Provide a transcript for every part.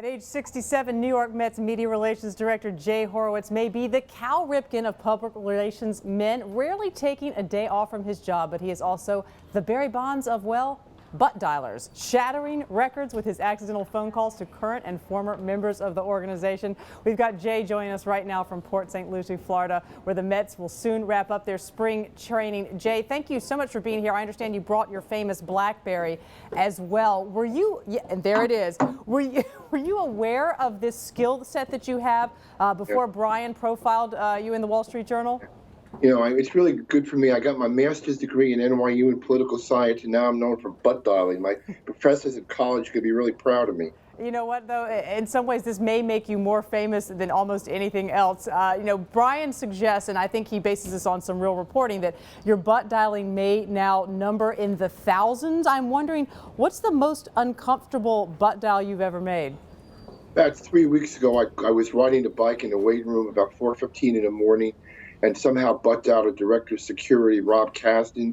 At age 67, New York Mets Media Relations Director Jay Horwitz may be the Cal Ripken of public relations men, rarely taking a day off from his job, but he is also the Barry Bonds of, well, butt dialers, shattering records with his accidental phone calls to current and former members of the organization. We've got Jay joining us right now from Port St. Lucie, Florida, where the Mets will soon wrap up their spring training. Jay, thank you so much for being here. I understand you brought your famous BlackBerry as well. Were you, yeah, and there it is. Were you aware of this skill set that you have before Brian profiled you in the Wall Street Journal? You know, it's really good for me. I got my master's degree in NYU in political science, and now I'm known for butt dialing. My professors at college could be really proud of me. You know what, though? In some ways, this may make you more famous than almost anything else. You know, Brian suggests, and I think he bases this on some real reporting, that your butt dialing may now number in the thousands. I'm wondering, what's the most uncomfortable butt dial you've ever made? About 3 weeks ago, I was riding the bike in the weight room about 4:15 in the morning, and somehow butt dialed a director of security, Rob Kasdan,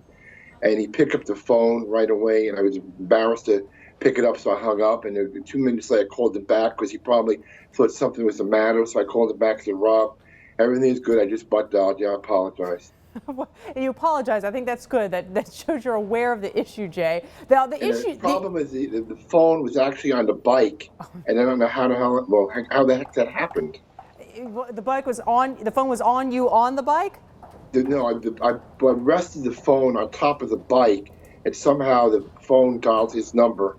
and he picked up the phone right away, and I was embarrassed to pick it up, so I hung up, and 2 minutes later I called him back because he probably thought something was the matter, so I called him back and said, Rob, everything's good, I just butt dialed you, I apologize. You apologize. I think that's good. That shows you're aware of the issue, Jay. Now, The problem is the phone was actually on the bike, and I don't know how the heck that happened. The bike was on. The phone was on you on the bike. No, I rested the phone on top of the bike, and somehow the phone dialed his number.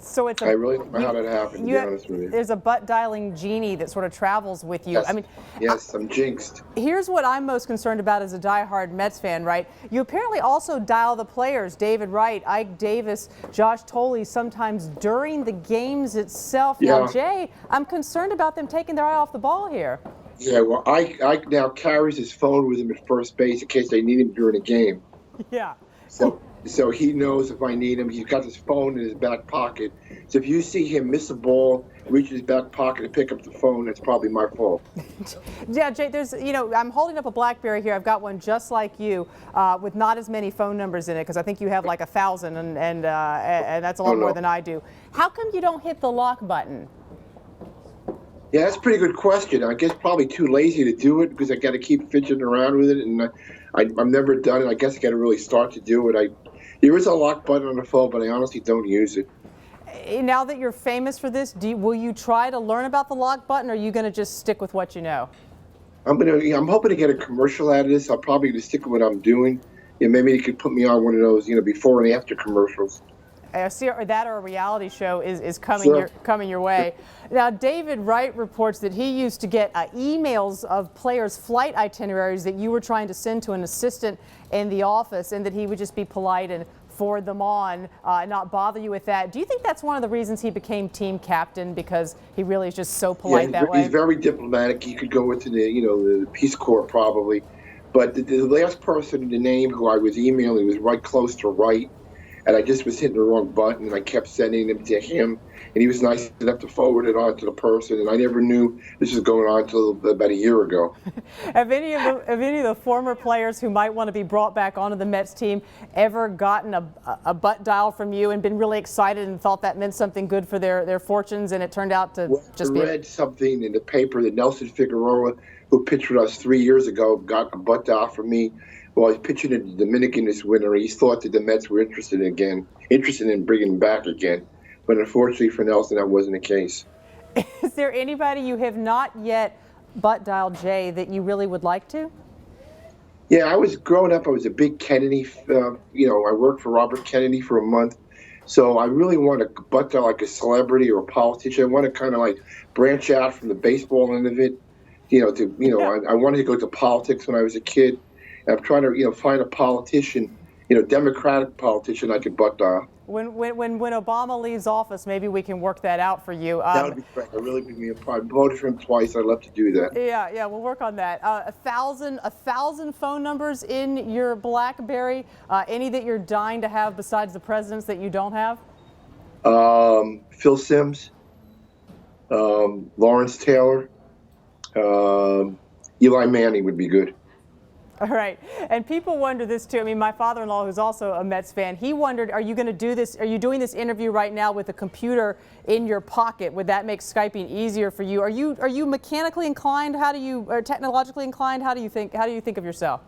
So it's. I really don't know how that happened. To be honest with you, there's a butt dialing genie that sort of travels with you. Yes. I mean, yes, I'm jinxed. Here's what I'm most concerned about as a diehard Mets fan, right? You apparently also dial the players, David Wright, Ike Davis, Josh Tolley, sometimes during the games itself. Yeah. Now, Jay, I'm concerned about them taking their eye off the ball here. Yeah, well, Ike now carries his phone with him at first base in case they need him during a game. Yeah. So he knows if I need him. He's got his phone in his back pocket. So if you see him miss a ball, reach his back pocket and pick up the phone, that's probably my fault. Yeah, Jay, I'm holding up a BlackBerry here. I've got one just like you with not as many phone numbers in it because I think you have like 1,000 and that's a lot more than I do. How come you don't hit the lock button? Yeah, that's a pretty good question. I guess probably too lazy to do it because I got to keep fidgeting around with it, and I've never done it. I guess I got to really start to do it. There is a lock button on the phone, but I honestly don't use it. Now that you're famous for this, will you try to learn about the lock button, or are you going to just stick with what you know? I'm hoping to get a commercial out of this. I'll probably just stick with what I'm doing. Yeah, maybe you could put me on one of those, before and after commercials. Or that or a reality show is coming coming your way. Now, David Wright reports that he used to get emails of players' flight itineraries that you were trying to send to an assistant in the office, and that he would just be polite and forward them on, not bother you with that. Do you think that's one of the reasons he became team captain, because he really is just so polite that way? He's very diplomatic. He could go into the Peace Corps probably. But the last person to name who I was emailing was right close to Wright. And I just was hitting the wrong button, and I kept sending them to him, and he was nice enough to forward it on to the person, and I never knew this was going on until about a year ago. Have any of the former players who might want to be brought back onto the Mets team ever gotten a butt dial from you and been really excited and thought that meant something good for their fortunes, and it turned out to just be? I read something in the paper that Nelson Figueroa, who pitched with us 3 years ago, got a butt dial from me. Well, he's pitching in the Dominican this winter. He thought that the Mets were interested in bringing him back again. But unfortunately for Nelson, that wasn't the case. Is there anybody you have not yet butt dialed, Jay, that you really would like to? Yeah, growing up, I was a big Kennedy. I worked for Robert Kennedy for a month. So I really want to butt dial like a celebrity or a politician. I want to kind of like branch out from the baseball end of it. I wanted to go to politics when I was a kid. I'm trying to, find a politician, Democratic politician I could butt dial. When Obama leaves office, maybe we can work that out for you. That would be great. I really would be. I voted for him twice. I'd love to do that. Yeah, we'll work on that. 1,000 phone numbers in your BlackBerry. Any that you're dying to have besides the presidents that you don't have? Phil Simms, Lawrence Taylor, Eli Manning would be good. All right. And people wonder this too. I mean, my father-in-law, who's also a Mets fan, he wondered, are you going to do this? Are you doing this interview right now with a computer in your pocket? Would that make Skyping easier for you? Are you mechanically inclined? Or technologically inclined? How do you think of yourself?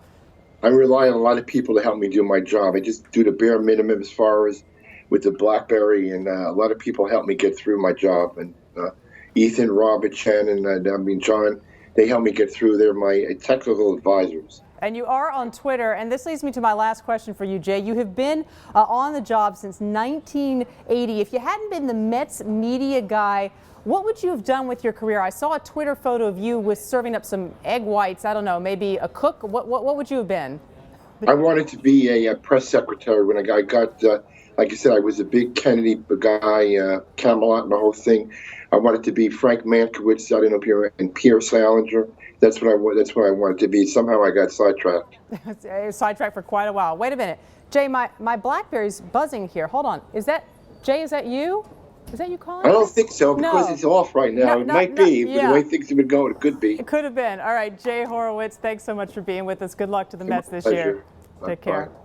I rely on a lot of people to help me do my job. I just do the bare minimum as far as with the BlackBerry, and a lot of people help me get through my job. And Ethan, Robert, Shannon, John, they help me get through. They're my technical advisors. And you are on Twitter, and this leads me to my last question for you, Jay. You have been on the job since 1980. If you hadn't been the Mets media guy, what would you have done with your career? I saw a Twitter photo of you with serving up some egg whites. I don't know, maybe a cook. What would you have been? I wanted to be a press secretary when I got, like I said, I was a big Kennedy guy, Camelot and the whole thing. I wanted to be Frank Mankiewicz, I don't know if you're, and Pierre Salinger. That's what I wanted to be. Somehow I got sidetracked. Sidetracked for quite a while. Wait a minute. Jay, my BlackBerry's buzzing here. Hold on. Is that you? Is that you calling? I don't think so because No. it's off right now. It might be. Yeah. The way things have been going, it could be. It could have been. All right, Jay Horwitz, thanks so much for being with us. Good luck to the Mets this Pleasure. year. Take care. Bye.